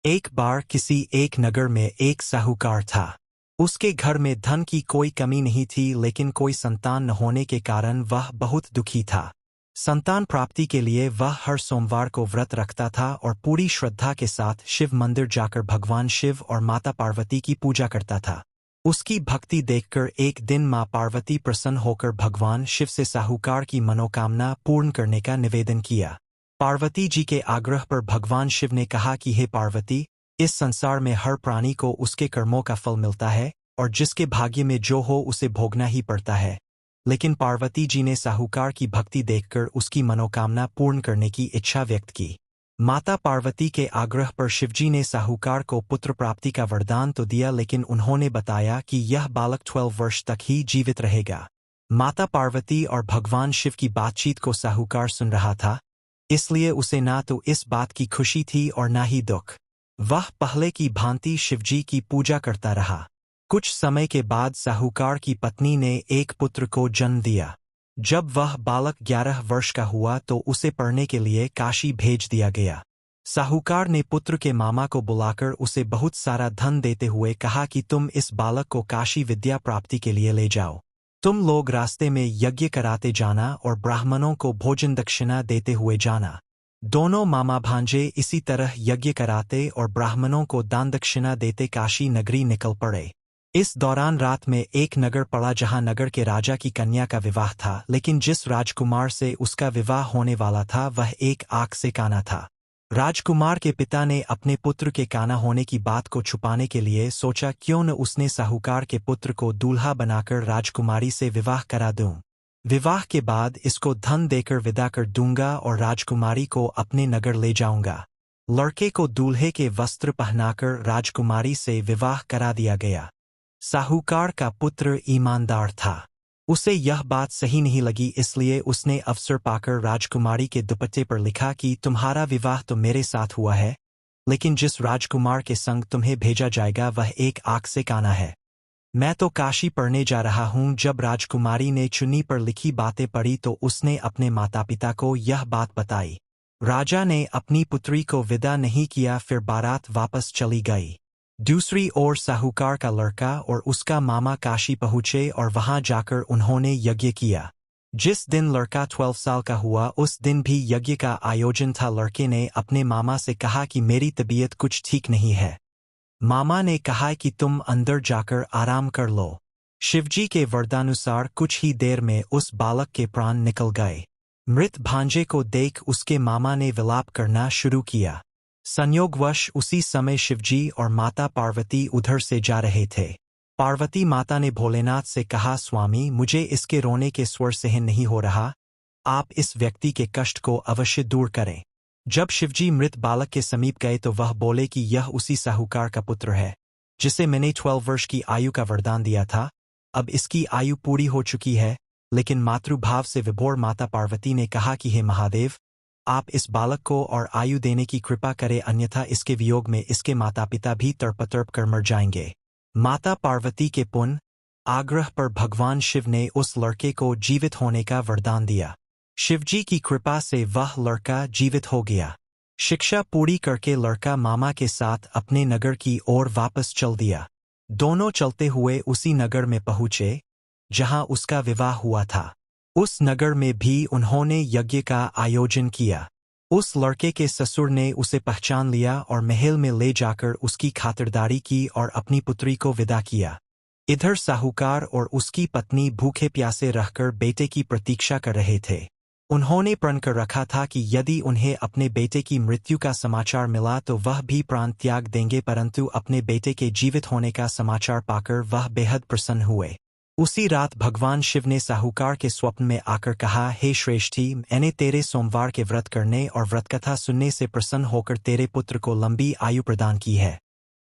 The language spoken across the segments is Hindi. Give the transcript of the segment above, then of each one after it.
एक बार किसी एक नगर में एक साहूकार था। उसके घर में धन की कोई कमी नहीं थी, लेकिन कोई संतान न होने के कारण वह बहुत दुखी था। संतान प्राप्ति के लिए वह हर सोमवार को व्रत रखता था और पूरी श्रद्धा के साथ शिव मंदिर जाकर भगवान शिव और माता पार्वती की पूजा करता था। उसकी भक्ति देखकर एक दिन मां पार्वती प्रसन्न होकर भगवान शिव से साहूकार की मनोकामना पूर्ण करने का निवेदन किया। पार्वती जी के आग्रह पर भगवान शिव ने कहा कि हे पार्वती, इस संसार में हर प्राणी को उसके कर्मों का फल मिलता है और जिसके भाग्य में जो हो उसे भोगना ही पड़ता है। लेकिन पार्वती जी ने साहूकार की भक्ति देखकर उसकी मनोकामना पूर्ण करने की इच्छा व्यक्त की। माता पार्वती के आग्रह पर शिवजी ने साहूकार को पुत्र प्राप्ति का वरदान तो दिया, लेकिन उन्होंने बताया कि यह बालक 12 वर्ष तक ही जीवित रहेगा। माता पार्वती और भगवान शिव की बातचीत को साहूकार सुन रहा था, इसलिए उसे ना तो इस बात की खुशी थी और ना ही दुख। वह पहले की भांति शिवजी की पूजा करता रहा। कुछ समय के बाद साहूकार की पत्नी ने एक पुत्र को जन्म दिया। जब वह बालक 11 वर्ष का हुआ तो उसे पढ़ने के लिए काशी भेज दिया गया। साहूकार ने पुत्र के मामा को बुलाकर उसे बहुत सारा धन देते हुए कहा कि तुम इस बालक को काशी विद्या प्राप्ति के लिए ले जाओ। तुम लोग रास्ते में यज्ञ कराते जाना और ब्राह्मणों को भोजन दक्षिणा देते हुए जाना। दोनों मामा भांजे इसी तरह यज्ञ कराते और ब्राह्मणों को दान दक्षिणा देते काशी नगरी निकल पड़े। इस दौरान रात में एक नगर पड़ा जहां नगर के राजा की कन्या का विवाह था, लेकिन जिस राजकुमार से उसका विवाह होने वाला था वह एक आंख से काना था। राजकुमार के पिता ने अपने पुत्र के काना होने की बात को छुपाने के लिए सोचा क्यों न उसने साहूकार के पुत्र को दूल्हा बनाकर राजकुमारी से विवाह करा दूं। विवाह के बाद इसको धन देकर विदा कर दूंगा और राजकुमारी को अपने नगर ले जाऊंगा। लड़के को दूल्हे के वस्त्र पहनाकर राजकुमारी से विवाह करा दिया गया। साहूकार का पुत्र ईमानदार था। उसे यह बात सही नहीं लगी, इसलिए उसने अवसर पाकर राजकुमारी के दुपट्टे पर लिखा कि तुम्हारा विवाह तो मेरे साथ हुआ है, लेकिन जिस राजकुमार के संग तुम्हें भेजा जाएगा वह एक आंख से काना है। मैं तो काशी पढ़ने जा रहा हूँ। जब राजकुमारी ने चुन्नी पर लिखी बातें पढ़ी तो उसने अपने माता पिता को यह बात बताई। राजा ने अपनी पुत्री को विदा नहीं किया, फिर बारात वापस चली गई। दूसरी ओर साहूकार का लड़का और उसका मामा काशी पहुंचे और वहां जाकर उन्होंने यज्ञ किया। जिस दिन लड़का 12 साल का हुआ उस दिन भी यज्ञ का आयोजन था। लड़के ने अपने मामा से कहा कि मेरी तबीयत कुछ ठीक नहीं है। मामा ने कहा कि तुम अंदर जाकर आराम कर लो। शिवजी के वरदानुसार कुछ ही देर में उस बालक के प्राण निकल गए। मृत भांजे को देख उसके मामा ने विलाप करना शुरू किया। संयोगवश उसी समय शिवजी और माता पार्वती उधर से जा रहे थे। पार्वती माता ने भोलेनाथ से कहा, स्वामी, मुझे इसके रोने के स्वर सहन नहीं हो रहा, आप इस व्यक्ति के कष्ट को अवश्य दूर करें। जब शिवजी मृत बालक के समीप गए तो वह बोले कि यह उसी साहूकार का पुत्र है जिसे मैंने 12 वर्ष की आयु का वरदान दिया था। अब इसकी आयु पूरी हो चुकी है। लेकिन मातृभाव से विभोर माता पार्वती ने कहा कि हे महादेव, आप इस बालक को और आयु देने की कृपा करें, अन्यथा इसके वियोग में इसके माता पिता भी तड़प कर मर जाएंगे। माता पार्वती के पुण्य आग्रह पर भगवान शिव ने उस लड़के को जीवित होने का वरदान दिया। शिवजी की कृपा से वह लड़का जीवित हो गया। शिक्षा पूरी करके लड़का मामा के साथ अपने नगर की ओर वापस चल दिया। दोनों चलते हुए उसी नगर में पहुंचे जहां उसका विवाह हुआ था। उस नगर में भी उन्होंने यज्ञ का आयोजन किया। उस लड़के के ससुर ने उसे पहचान लिया और महल में ले जाकर उसकी खातिरदारी की और अपनी पुत्री को विदा किया। इधर साहूकार और उसकी पत्नी भूखे प्यासे रहकर बेटे की प्रतीक्षा कर रहे थे। उन्होंने प्रण कर रखा था कि यदि उन्हें अपने बेटे की मृत्यु का समाचार मिला तो वह भी प्राण त्याग देंगे, परंतु अपने बेटे के जीवित होने का समाचार पाकर वह बेहद प्रसन्न हुए। उसी रात भगवान शिव ने साहूकार के स्वप्न में आकर कहा, हे श्रेष्ठी, मैंने तेरे सोमवार के व्रत करने और व्रतकथा सुनने से प्रसन्न होकर तेरे पुत्र को लंबी आयु प्रदान की है।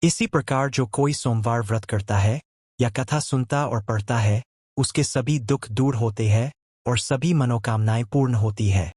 इसी प्रकार जो कोई सोमवार व्रत करता है या कथा सुनता और पढ़ता है, उसके सभी दुख दूर होते हैं और सभी मनोकामनाएं पूर्ण होती है।